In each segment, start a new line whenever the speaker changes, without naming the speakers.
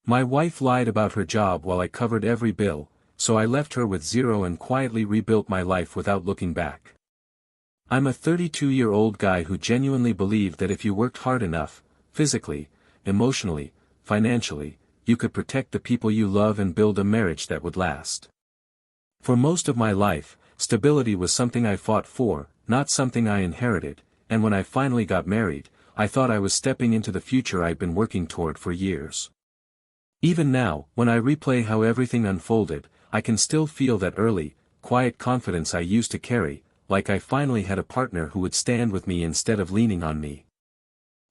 My wife lied about her job while I covered every bill, so I left her with zero and quietly rebuilt my life without looking back. I'm a 32-year-old guy who genuinely believed that if you worked hard enough, physically, emotionally, financially, you could protect the people you love and build a marriage that would last. For most of my life, stability was something I fought for, not something I inherited, and when I finally got married, I thought I was stepping into the future I'd been working toward for years. Even now, when I replay how everything unfolded, I can still feel that early, quiet confidence I used to carry, like I finally had a partner who would stand with me instead of leaning on me.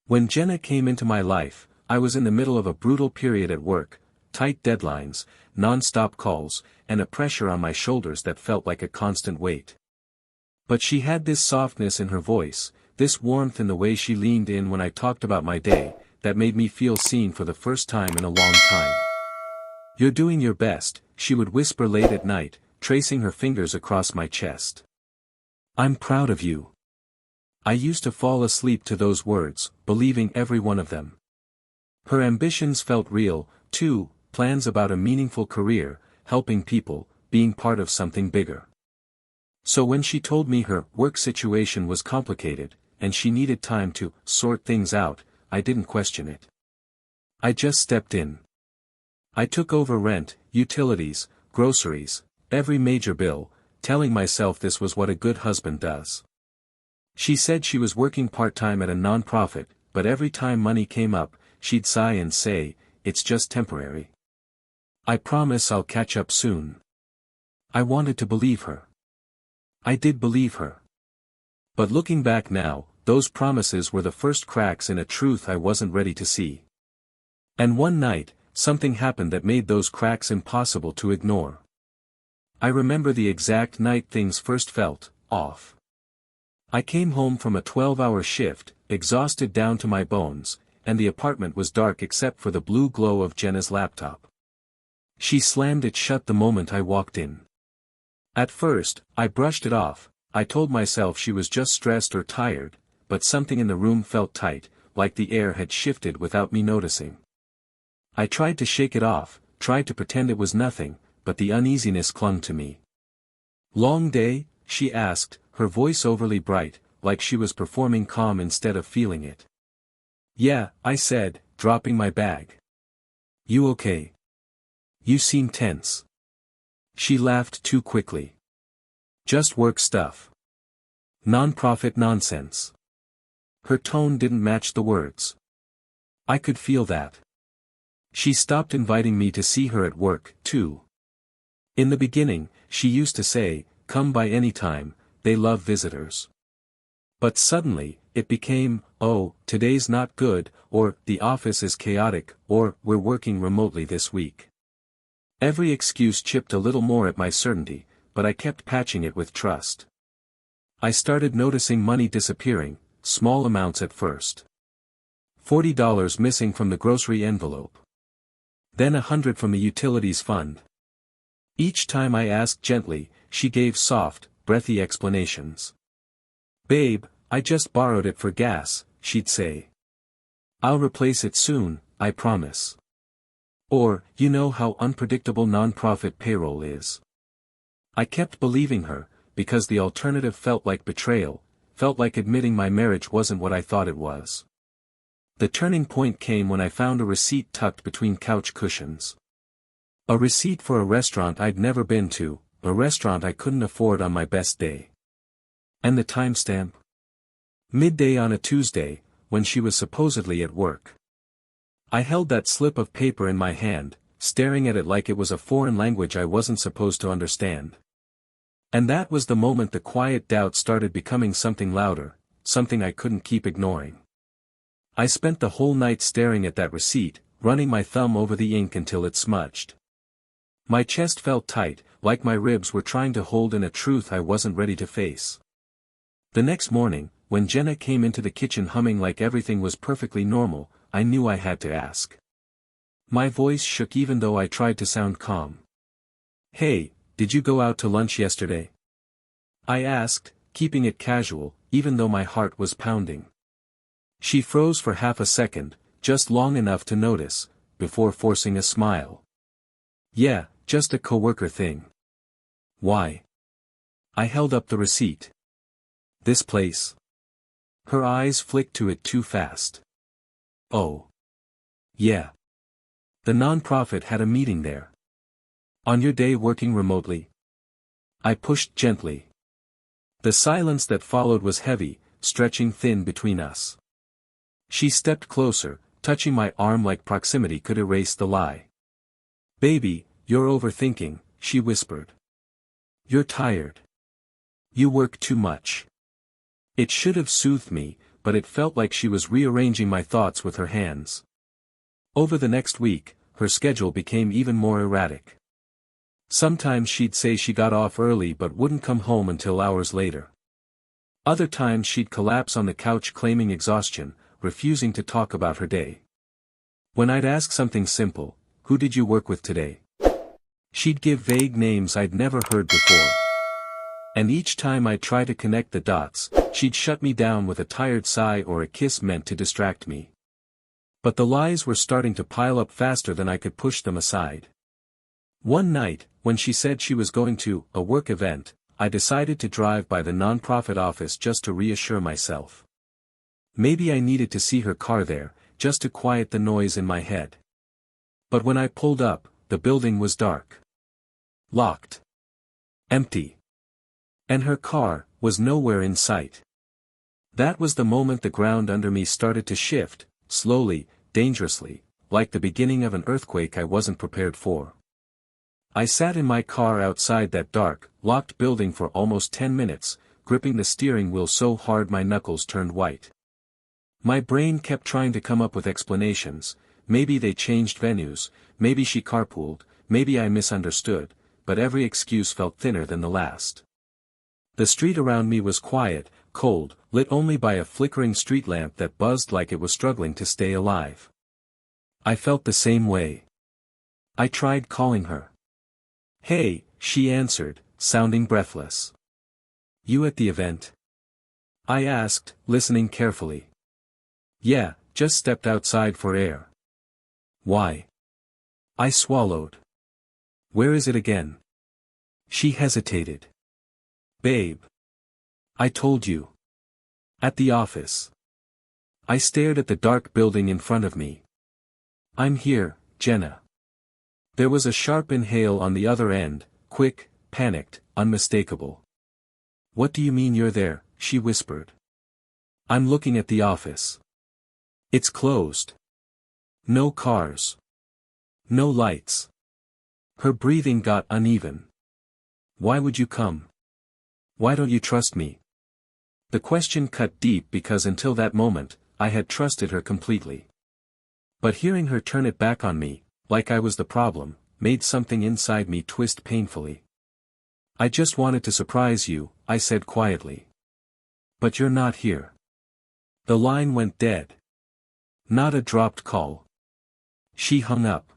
When Jenna came into my life, I was in the middle of a brutal period at work, tight deadlines, non-stop calls, and a pressure on my shoulders that felt like a constant weight. But she had this softness in her voice, this warmth in the way she leaned in when I talked about my day, that made me feel seen for the first time in a long time. "You're doing your best," she would whisper late at night, tracing her fingers across my chest. "I'm proud of you." I used to fall asleep to those words, believing every one of them. Her ambitions felt real, too, plans about a meaningful career, helping people, being part of something bigger. So when she told me her work situation was complicated, and she needed time to sort things out, I didn't question it. I just stepped in. I took over rent, utilities, groceries, every major bill, telling myself this was what a good husband does. She said she was working part-time at a non-profit, but every time money came up, she'd sigh and say, "It's just temporary. I promise I'll catch up soon." I wanted to believe her. I did believe her. But looking back now, those promises were the first cracks in a truth I wasn't ready to see. And one night, something happened that made those cracks impossible to ignore. I remember the exact night things first felt off. I came home from a 12-hour shift, exhausted down to my bones, and the apartment was dark except for the blue glow of Jenna's laptop. She slammed it shut the moment I walked in. At first, I brushed it off. I told myself she was just stressed or tired, but something in the room felt tight, like the air had shifted without me noticing. I tried to shake it off, tried to pretend it was nothing, but the uneasiness clung to me. "Long day?" she asked, her voice overly bright, like she was performing calm instead of feeling it. "Yeah," I said, dropping my bag. "You okay? You seem tense." She laughed too quickly. "Just work stuff. Non-profit nonsense." Her tone didn't match the words. I could feel that. She stopped inviting me to see her at work, too. In the beginning, she used to say, "Come by any time, they love visitors." But suddenly, it became, "Oh, today's not good," or "The office is chaotic," or "We're working remotely this week." Every excuse chipped a little more at my certainty, but I kept patching it with trust. I started noticing money disappearing, small amounts at first. $40 missing from the grocery envelope. Then $100 from the utilities fund. Each time I asked gently, she gave soft, breathy explanations. "Babe, I just borrowed it for gas," she'd say. "I'll replace it soon, I promise." Or, "You know how unpredictable non-profit payroll is." I kept believing her, because the alternative felt like betrayal, felt like admitting my marriage wasn't what I thought it was. The turning point came when I found a receipt tucked between couch cushions. A receipt for a restaurant I'd never been to, a restaurant I couldn't afford on my best day. And the timestamp? Midday on a Tuesday, when she was supposedly at work. I held that slip of paper in my hand, staring at it like it was a foreign language I wasn't supposed to understand. And that was the moment the quiet doubt started becoming something louder, something I couldn't keep ignoring. I spent the whole night staring at that receipt, running my thumb over the ink until it smudged. My chest felt tight, like my ribs were trying to hold in a truth I wasn't ready to face. The next morning, when Jenna came into the kitchen humming like everything was perfectly normal, I knew I had to ask. My voice shook even though I tried to sound calm. "Hey, did you go out to lunch yesterday?" I asked, keeping it casual, even though my heart was pounding. She froze for half a second, just long enough to notice, before forcing a smile. Yeah, just a coworker thing. Why? I held up the receipt. This place. Her eyes flicked to it too fast. Oh. Yeah. The nonprofit had a meeting there. On your day working remotely? I pushed gently. The silence that followed was heavy, stretching thin between us. She stepped closer, touching my arm like proximity could erase the lie. Baby, you're overthinking, she whispered. You're tired. You work too much. It should have soothed me, but it felt like she was rearranging my thoughts with her hands. Over the next week, her schedule became even more erratic. Sometimes she'd say she got off early but wouldn't come home until hours later. Other times she'd collapse on the couch claiming exhaustion, refusing to talk about her day. When I'd ask something simple, who did you work with today? She'd give vague names I'd never heard before. And each time I'd try to connect the dots, she'd shut me down with a tired sigh or a kiss meant to distract me. But the lies were starting to pile up faster than I could push them aside. One night, when she said she was going to a work event, I decided to drive by the nonprofit office just to reassure myself. Maybe I needed to see her car there, just to quiet the noise in my head. But when I pulled up, the building was dark. Locked. Empty. And her car was nowhere in sight. That was the moment the ground under me started to shift, slowly, dangerously, like the beginning of an earthquake I wasn't prepared for. I sat in my car outside that dark, locked building for almost 10 minutes, gripping the steering wheel so hard my knuckles turned white. My brain kept trying to come up with explanations. Maybe they changed venues, maybe she carpooled, maybe I misunderstood, but every excuse felt thinner than the last. The street around me was quiet, cold, lit only by a flickering street lamp that buzzed like it was struggling to stay alive. I felt the same way. I tried calling her. Hey, she answered, sounding breathless. You at the event? I asked, listening carefully. Yeah, just stepped outside for air. Why? I swallowed. Where is it again? She hesitated. Babe. I told you. At the office. I stared at the dark building in front of me. I'm here, Jenna. There was a sharp inhale on the other end, quick, panicked, unmistakable. What do you mean you're there? She whispered. I'm looking at the office. It's closed. No cars. No lights. Her breathing got uneven. Why would you come? Why don't you trust me? The question cut deep because until that moment, I had trusted her completely. But hearing her turn it back on me, like I was the problem, made something inside me twist painfully. I just wanted to surprise you, I said quietly. But you're not here. The line went dead. Not a dropped call. She hung up.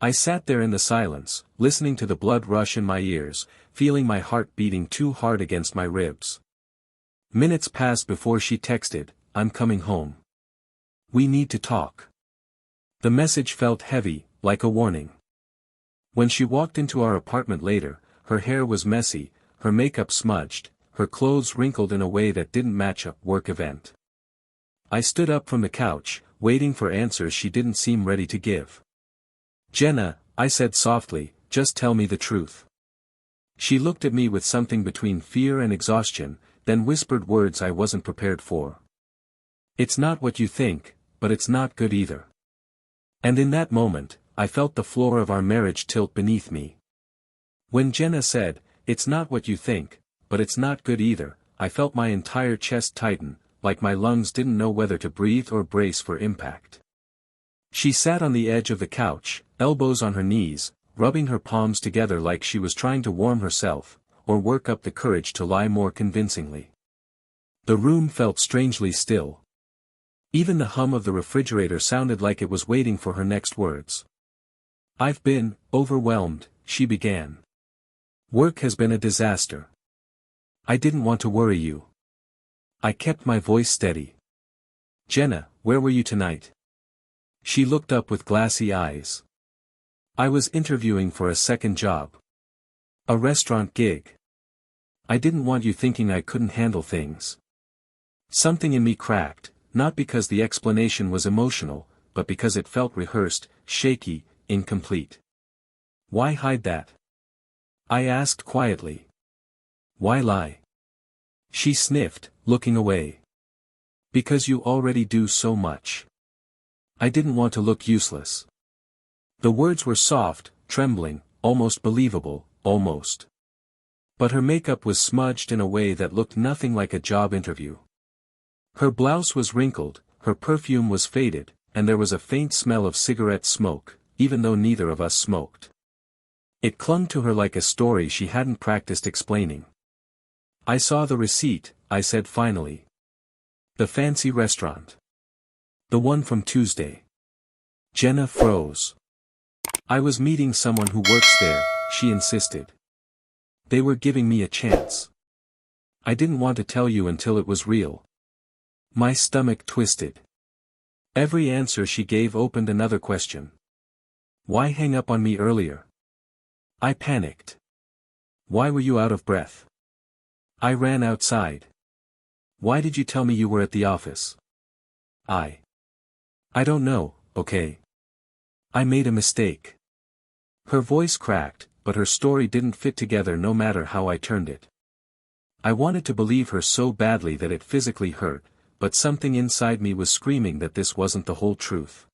I sat there in the silence, listening to the blood rush in my ears, feeling my heart beating too hard against my ribs. Minutes passed before she texted, I'm coming home. We need to talk. The message felt heavy, like a warning. When she walked into our apartment later, her hair was messy, her makeup smudged, her clothes wrinkled in a way that didn't match a work event. I stood up from the couch, waiting for answers she didn't seem ready to give. Jenna, I said softly, just tell me the truth. She looked at me with something between fear and exhaustion, then whispered words I wasn't prepared for. It's not what you think, but it's not good either. And in that moment, I felt the floor of our marriage tilt beneath me. When Jenna said, it's not what you think, but it's not good either, I felt my entire chest tighten, like my lungs didn't know whether to breathe or brace for impact. She sat on the edge of the couch, elbows on her knees, rubbing her palms together like she was trying to warm herself, or work up the courage to lie more convincingly. The room felt strangely still. Even the hum of the refrigerator sounded like it was waiting for her next words. I've been overwhelmed, she began. Work has been a disaster. I didn't want to worry you. I kept my voice steady. Jenna, where were you tonight? She looked up with glassy eyes. I was interviewing for a second job. A restaurant gig. I didn't want you thinking I couldn't handle things. Something in me cracked, not because the explanation was emotional, but because it felt rehearsed, shaky, incomplete. Why hide that? I asked quietly. Why lie? She sniffed, looking away. Because you already do so much. I didn't want to look useless. The words were soft, trembling, almost believable, almost. But her makeup was smudged in a way that looked nothing like a job interview. Her blouse was wrinkled, her perfume was faded, and there was a faint smell of cigarette smoke, even though neither of us smoked. It clung to her like a story she hadn't practiced explaining. I saw the receipt, I said finally. The fancy restaurant. The one from Tuesday. Jenna froze. I was meeting someone who works there, she insisted. They were giving me a chance. I didn't want to tell you until it was real. My stomach twisted. Every answer she gave opened another question. Why hang up on me earlier? I panicked. Why were you out of breath? I ran outside. Why did you tell me you were at the office? I don't know, okay. I made a mistake. Her voice cracked, but her story didn't fit together no matter how I turned it. I wanted to believe her so badly that it physically hurt, but something inside me was screaming that this wasn't the whole truth.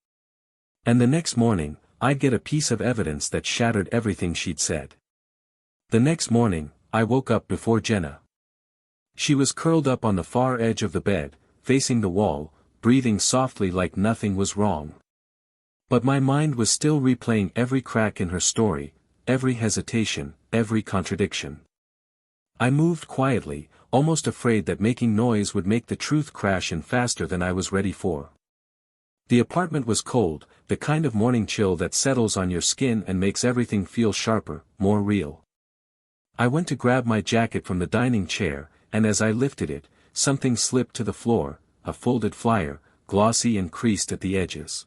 And the next morning, I'd get a piece of evidence that shattered everything she'd said. The next morning, I woke up before Jenna. She was curled up on the far edge of the bed, facing the wall, breathing softly like nothing was wrong. But my mind was still replaying every crack in her story, every hesitation, every contradiction. I moved quietly, almost afraid that making noise would make the truth crash in faster than I was ready for. The apartment was cold, the kind of morning chill that settles on your skin and makes everything feel sharper, more real. I went to grab my jacket from the dining chair, and as I lifted it, something slipped to the floor, a folded flyer, glossy and creased at the edges.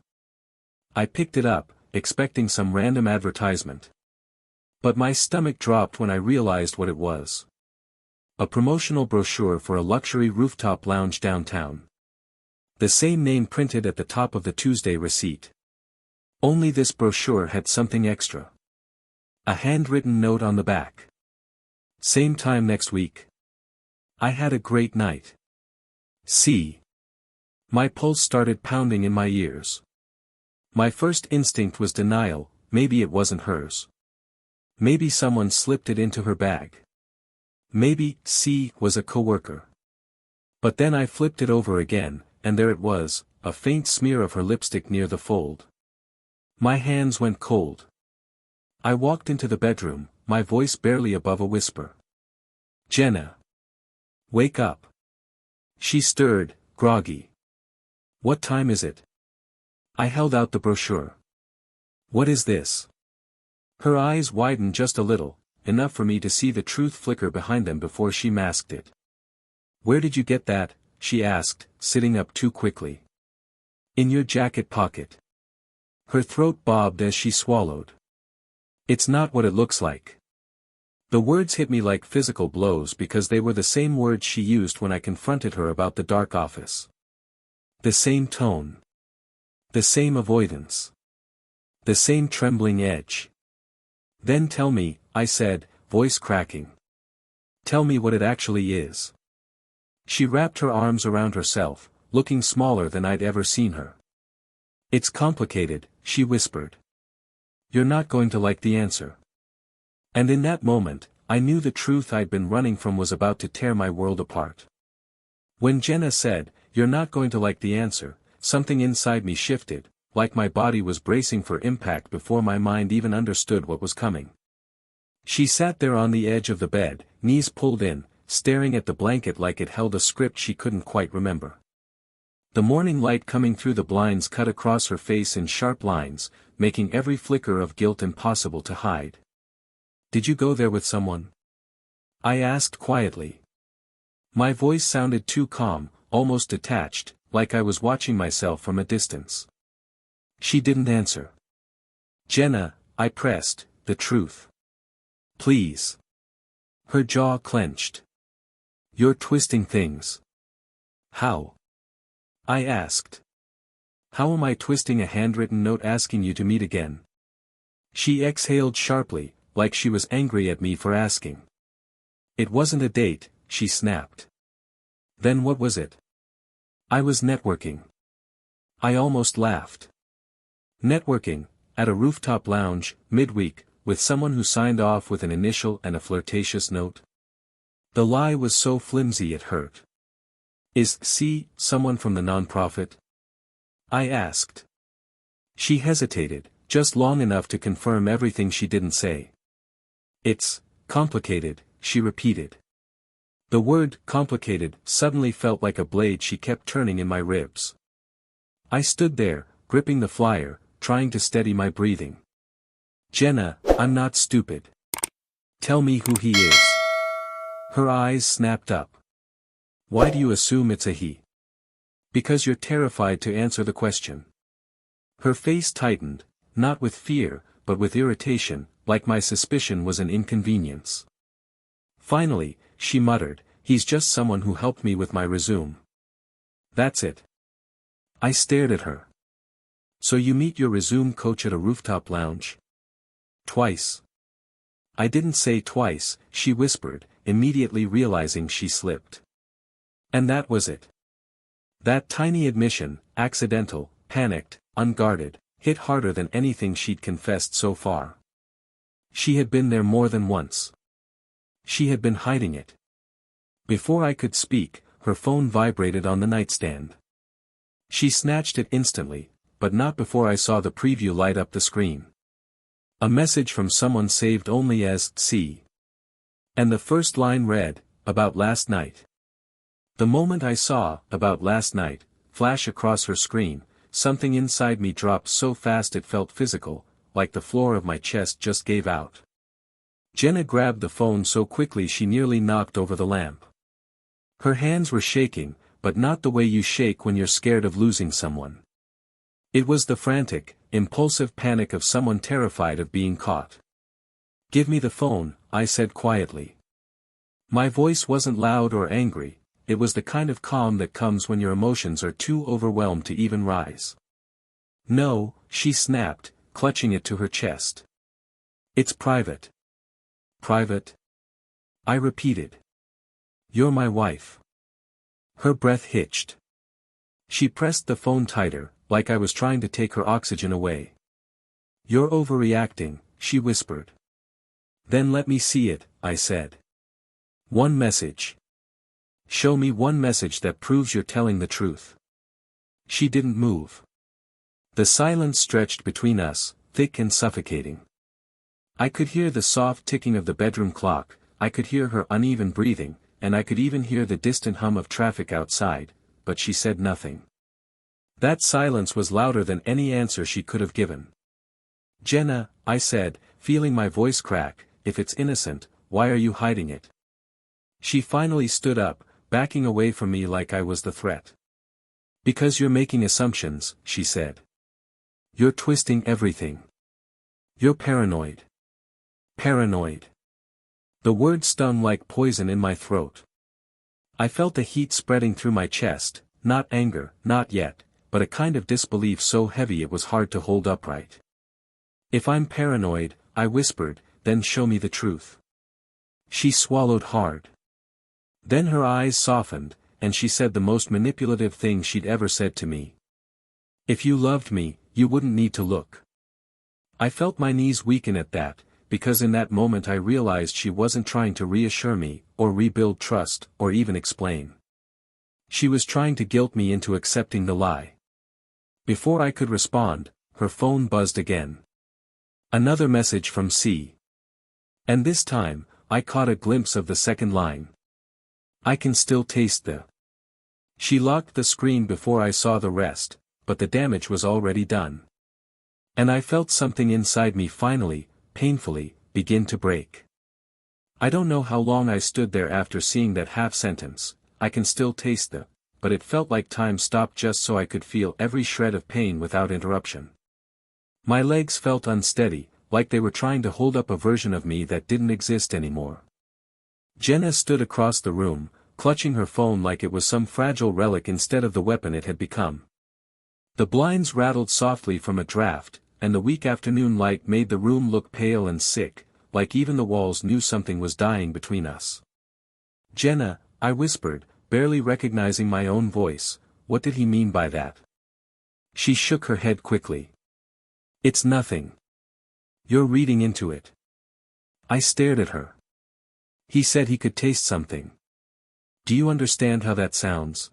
I picked it up, expecting some random advertisement. But my stomach dropped when I realized what it was. A promotional brochure for a luxury rooftop lounge downtown. The same name printed at the top of the Tuesday receipt. Only this brochure had something extra. A handwritten note on the back. Same time next week. I had a great night. See. My pulse started pounding in my ears. My first instinct was denial, maybe it wasn't hers. Maybe someone slipped it into her bag. Maybe C was a coworker. But then I flipped it over again, and there it was, a faint smear of her lipstick near the fold. My hands went cold. I walked into the bedroom, my voice barely above a whisper. Jenna. Wake up. She stirred, groggy. What time is it? I held out the brochure. What is this? Her eyes widened just a little, enough for me to see the truth flicker behind them before she masked it. Where did you get that? She asked, sitting up too quickly. In your jacket pocket. Her throat bobbed as she swallowed. It's not what it looks like. The words hit me like physical blows because they were the same words she used when I confronted her about the dark office. The same tone. The same avoidance. The same trembling edge. Then tell me, I said, voice cracking. Tell me what it actually is. She wrapped her arms around herself, looking smaller than I'd ever seen her. It's complicated, she whispered. You're not going to like the answer. And in that moment, I knew the truth I'd been running from was about to tear my world apart. When Jenna said, you're not going to like the answer, something inside me shifted, like my body was bracing for impact before my mind even understood what was coming. She sat there on the edge of the bed, knees pulled in, staring at the blanket like it held a script she couldn't quite remember. The morning light coming through the blinds cut across her face in sharp lines, making every flicker of guilt impossible to hide. Did you go there with someone? I asked quietly. My voice sounded too calm, almost detached, like I was watching myself from a distance. She didn't answer. Jenna, I pressed, the truth. Please. Her jaw clenched. You're twisting things. How? I asked. How am I twisting a handwritten note asking you to meet again? She exhaled sharply, like she was angry at me for asking. It wasn't a date, she snapped. Then what was it? I was networking. I almost laughed. Networking, at a rooftop lounge, midweek, with someone who signed off with an initial and a flirtatious note? The lie was so flimsy it hurt. Is C someone from the nonprofit? I asked. She hesitated, just long enough to confirm everything she didn't say. It's complicated, she repeated. The word complicated suddenly felt like a blade she kept turning in my ribs. I stood there, gripping the flyer, trying to steady my breathing. Jenna, I'm not stupid. Tell me who he is. Her eyes snapped up. Why do you assume it's a he? Because you're terrified to answer the question. Her face tightened, not with fear, but with irritation, like my suspicion was an inconvenience. Finally, she muttered, he's just someone who helped me with my resume. That's it. I stared at her. So you meet your resume coach at a rooftop lounge? Twice. I didn't say twice, she whispered, immediately realizing she slipped. And that was it. That tiny admission, accidental, panicked, unguarded, hit harder than anything she'd confessed so far. She had been there more than once. She had been hiding it. Before I could speak, her phone vibrated on the nightstand. She snatched it instantly, but not before I saw the preview light up the screen. A message from someone saved only as C. And the first line read, about last night. The moment I saw, about last night, flash across her screen, something inside me dropped so fast it felt physical, like the floor of my chest just gave out. Jenna grabbed the phone so quickly she nearly knocked over the lamp. Her hands were shaking, but not the way you shake when you're scared of losing someone. It was the frantic, impulsive panic of someone terrified of being caught. Give me the phone, I said quietly. My voice wasn't loud or angry, it was the kind of calm that comes when your emotions are too overwhelmed to even rise. No, she snapped, clutching it to her chest. It's private. Private? I repeated. You're my wife. Her breath hitched. She pressed the phone tighter, like I was trying to take her oxygen away. You're overreacting, she whispered. Then let me see it, I said. One message. Show me one message that proves you're telling the truth. She didn't move. The silence stretched between us, thick and suffocating. I could hear the soft ticking of the bedroom clock, I could hear her uneven breathing, and I could even hear the distant hum of traffic outside, but she said nothing. That silence was louder than any answer she could have given. Jenna, I said, feeling my voice crack, if it's innocent, why are you hiding it? She finally stood up, backing away from me like I was the threat. Because you're making assumptions, she said. You're twisting everything. You're paranoid. Paranoid. The word stung like poison in my throat. I felt the heat spreading through my chest, not anger, not yet, but a kind of disbelief so heavy it was hard to hold upright. If I'm paranoid, I whispered, then show me the truth. She swallowed hard. Then her eyes softened, and she said the most manipulative thing she'd ever said to me. If you loved me, you wouldn't need to look. I felt my knees weaken at that, because in that moment I realized she wasn't trying to reassure me, or rebuild trust, or even explain. She was trying to guilt me into accepting the lie. Before I could respond, her phone buzzed again. Another message from C. And this time, I caught a glimpse of the second line. I can still taste the. She locked the screen before I saw the rest, but the damage was already done. And I felt something inside me finally, painfully, begin to break. I don't know how long I stood there after seeing that half sentence, I can still taste the, but it felt like time stopped just so I could feel every shred of pain without interruption. My legs felt unsteady, like they were trying to hold up a version of me that didn't exist anymore. Jenna stood across the room, clutching her phone like it was some fragile relic instead of the weapon it had become. The blinds rattled softly from a draft, and the weak afternoon light made the room look pale and sick, like even the walls knew something was dying between us. "Jenna," I whispered, barely recognizing my own voice, "what did he mean by that?" She shook her head quickly. "It's nothing. You're reading into it." I stared at her. "He said he could taste something. Do you understand how that sounds?"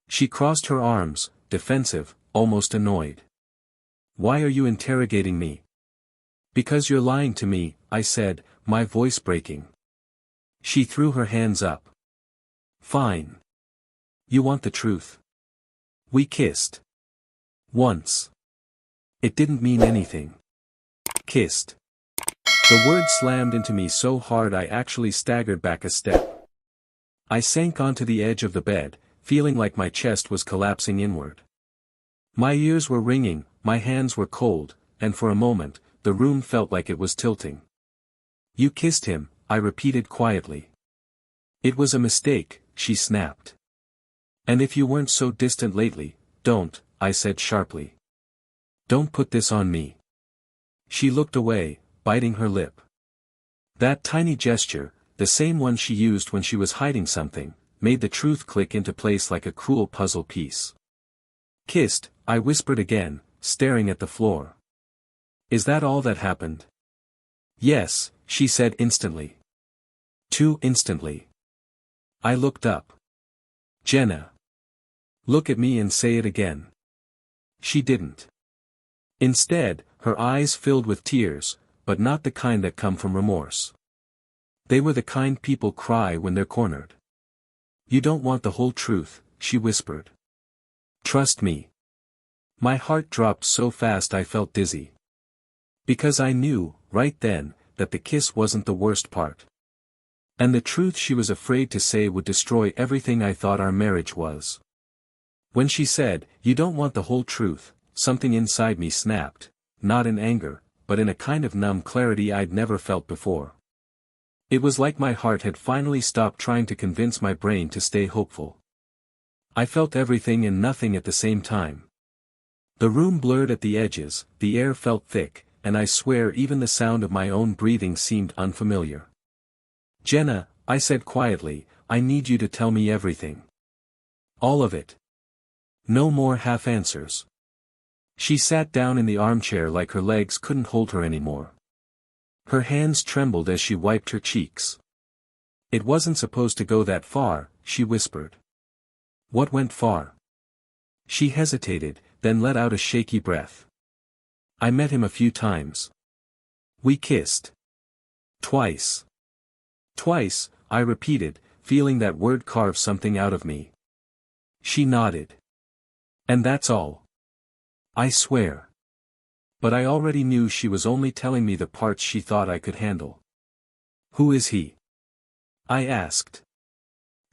She crossed her arms, defensive, almost annoyed. "Why are you interrogating me?" "Because you're lying to me," I said, my voice breaking. She threw her hands up. "Fine. You want the truth." We kissed. Once. It didn't mean anything. Kissed. The word slammed into me so hard I actually staggered back a step. I sank onto the edge of the bed, feeling like my chest was collapsing inward. My ears were ringing, my hands were cold, and for a moment, the room felt like it was tilting. "You kissed him," I repeated quietly. "It was a mistake," she snapped. "And if you weren't so distant lately, don't," I said sharply. "Don't put this on me." She looked away, biting her lip. That tiny gesture, the same one she used when she was hiding something, made the truth click into place like a cruel puzzle piece. "Kissed," I whispered again, staring at the floor. "Is that all that happened?" "Yes," she said instantly. Too instantly. I looked up. "Jenna. Look at me and say it again." She didn't. Instead, her eyes filled with tears, but not the kind that come from remorse. They were the kind people cry when they're cornered. "You don't want the whole truth," she whispered. "Trust me." My heart dropped so fast I felt dizzy. Because I knew, right then, that the kiss wasn't the worst part. And the truth she was afraid to say would destroy everything I thought our marriage was. When she said, "You don't want the whole truth," something inside me snapped, not in anger, but in a kind of numb clarity I'd never felt before. It was like my heart had finally stopped trying to convince my brain to stay hopeful. I felt everything and nothing at the same time. The room blurred at the edges, the air felt thick, and I swear even the sound of my own breathing seemed unfamiliar. "Jenna," I said quietly, "I need you to tell me everything. All of it. No more half answers." She sat down in the armchair like her legs couldn't hold her anymore. Her hands trembled as she wiped her cheeks. "It wasn't supposed to go that far," she whispered. "What went far?" She hesitated, then let out a shaky breath. "I met him a few times. We kissed. Twice." "Twice," I repeated, feeling that word carve something out of me. She nodded. "And that's all?" "I swear." But I already knew she was only telling me the parts she thought I could handle. "Who is he?" I asked.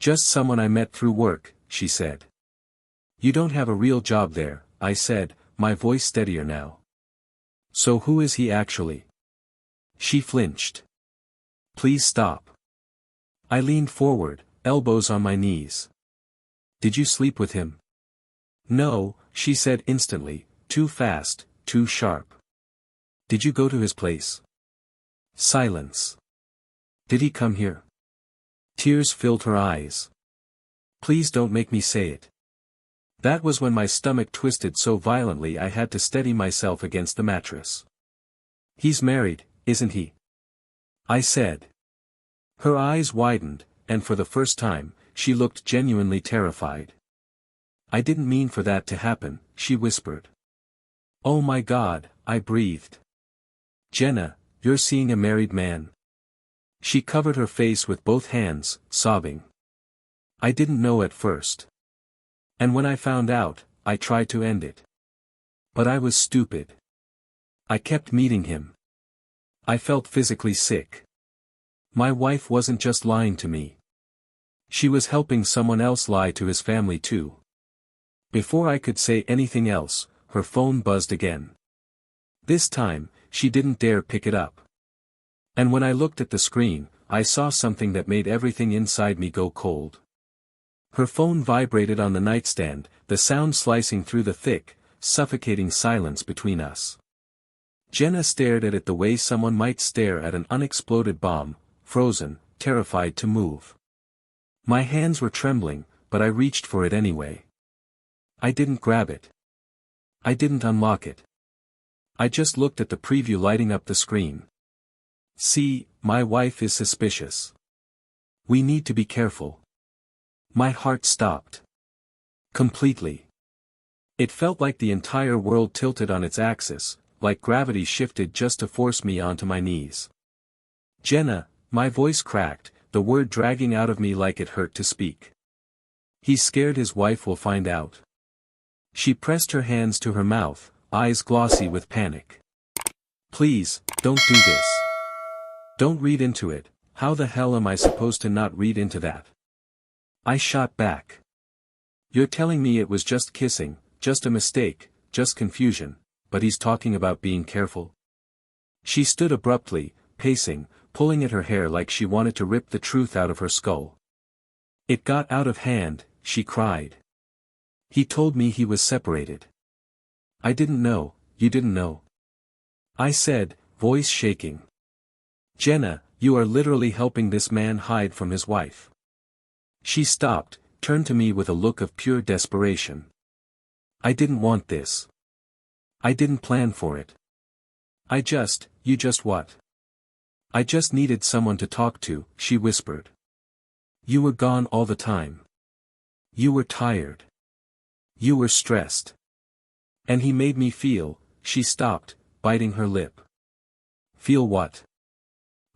"Just someone I met through work," she said. "You don't have a real job there," I said, my voice steadier now. "So who is he actually?" She flinched. "Please stop." I leaned forward, elbows on my knees. "Did you sleep with him?" "No," she said instantly, too fast, too sharp. "Did you go to his place?" Silence. "Did he come here?" Tears filled her eyes. "Please don't make me say it." That was when my stomach twisted so violently I had to steady myself against the mattress. "He's married, isn't he?" I said. Her eyes widened, and for the first time, she looked genuinely terrified. "I didn't mean for that to happen," she whispered. "Oh my God," I breathed. "Jenna, you're seeing a married man." She covered her face with both hands, sobbing. "I didn't know at first. And when I found out, I tried to end it. But I was stupid. I kept meeting him. I felt physically sick. My wife wasn't just lying to me. She was helping someone else lie to his family too." Before I could say anything else, her phone buzzed again. This time, she didn't dare pick it up. And when I looked at the screen, I saw something that made everything inside me go cold. Her phone vibrated on the nightstand, the sound slicing through the thick, suffocating silence between us. Jenna stared at it the way someone might stare at an unexploded bomb, frozen, terrified to move. My hands were trembling, but I reached for it anyway. I didn't grab it. I didn't unlock it. I just looked at the preview lighting up the screen. See, my wife is suspicious. We need to be careful. My heart stopped. Completely. It felt like the entire world tilted on its axis, like gravity shifted just to force me onto my knees. Jenna, my voice cracked, the word dragging out of me like it hurt to speak. He's scared his wife will find out. She pressed her hands to her mouth, eyes glossy with panic. Please, don't do this. Don't read into it. How the hell am I supposed to not read into that? I shot back. You're telling me it was just kissing, just a mistake, just confusion, but he's talking about being careful? She stood abruptly, pacing, pulling at her hair like she wanted to rip the truth out of her skull. It got out of hand, she cried. He told me he was separated. I didn't know, you didn't know. I said, voice shaking. Jenna, you are literally helping this man hide from his wife. She stopped, turned to me with a look of pure desperation. I didn't want this. I didn't plan for it. You just what? I just needed someone to talk to, she whispered. You were gone all the time. You were tired. You were stressed. And he made me feel, she stopped, biting her lip. Feel what?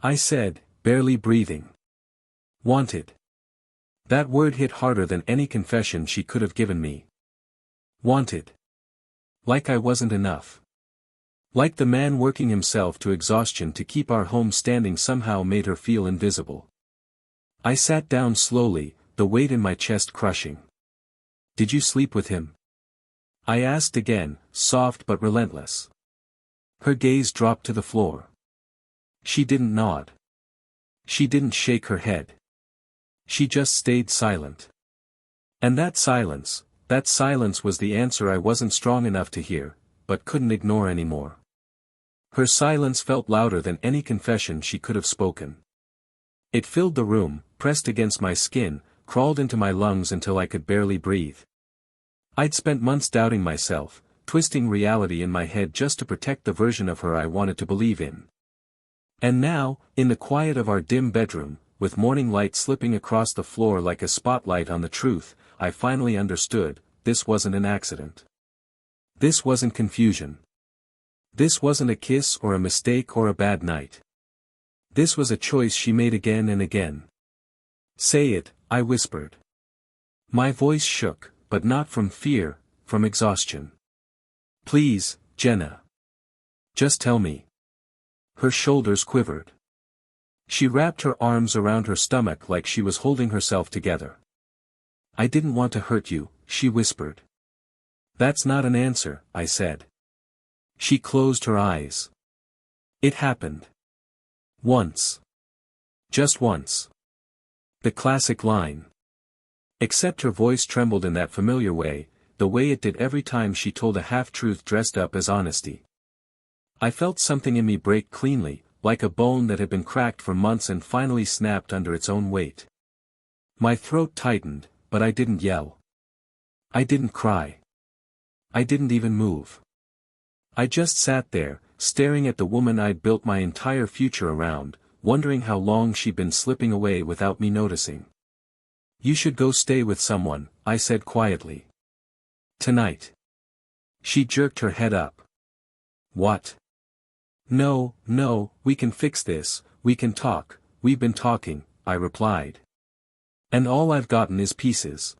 I said, barely breathing. Wanted. That word hit harder than any confession she could have given me. Wanted. Like I wasn't enough. Like the man working himself to exhaustion to keep our home standing somehow made her feel invisible. I sat down slowly, the weight in my chest crushing. Did you sleep with him? I asked again, soft but relentless. Her gaze dropped to the floor. She didn't nod. She didn't shake her head. She just stayed silent. And that silence was the answer I wasn't strong enough to hear, but couldn't ignore anymore. Her silence felt louder than any confession she could have spoken. It filled the room, pressed against my skin, crawled into my lungs until I could barely breathe. I'd spent months doubting myself, twisting reality in my head just to protect the version of her I wanted to believe in. And now, in the quiet of our dim bedroom, with morning light slipping across the floor like a spotlight on the truth, I finally understood, this wasn't an accident. This wasn't confusion. This wasn't a kiss or a mistake or a bad night. This was a choice she made again and again. Say it, I whispered. My voice shook, but not from fear, from exhaustion. Please, Jenna. Just tell me. Her shoulders quivered. She wrapped her arms around her stomach like she was holding herself together. I didn't want to hurt you, she whispered. That's not an answer, I said. She closed her eyes. It happened. Once. Just once. The classic line. Except her voice trembled in that familiar way, the way it did every time she told a half-truth dressed up as honesty. I felt something in me break cleanly, like a bone that had been cracked for months and finally snapped under its own weight. My throat tightened, but I didn't yell. I didn't cry. I didn't even move. I just sat there, staring at the woman I'd built my entire future around, wondering how long she'd been slipping away without me noticing. You should go stay with someone, I said quietly. Tonight. She jerked her head up. What? No, we can fix this, we can talk, we've been talking, I replied. And all I've gotten is pieces.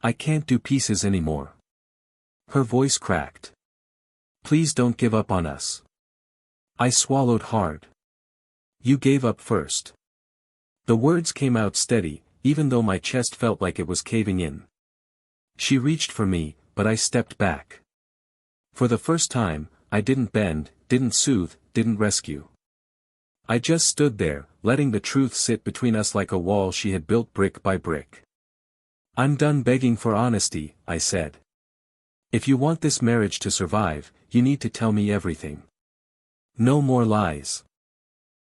I can't do pieces anymore. Her voice cracked. Please don't give up on us. I swallowed hard. You gave up first. The words came out steady, even though my chest felt like it was caving in. She reached for me, but I stepped back. For the first time, I didn't bend, didn't soothe, didn't rescue. I just stood there, letting the truth sit between us like a wall she had built brick by brick. "I'm done begging for honesty," I said. "If you want this marriage to survive, you need to tell me everything. No more lies."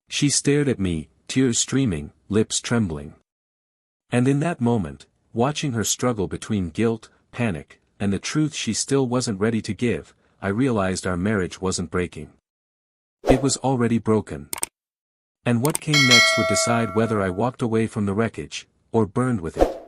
She stared at me, tears streaming, lips trembling. And in that moment, watching her struggle between guilt, panic, and the truth she still wasn't ready to give, I realized our marriage wasn't breaking. It was already broken. And what came next would decide whether I walked away from the wreckage, or burned with it.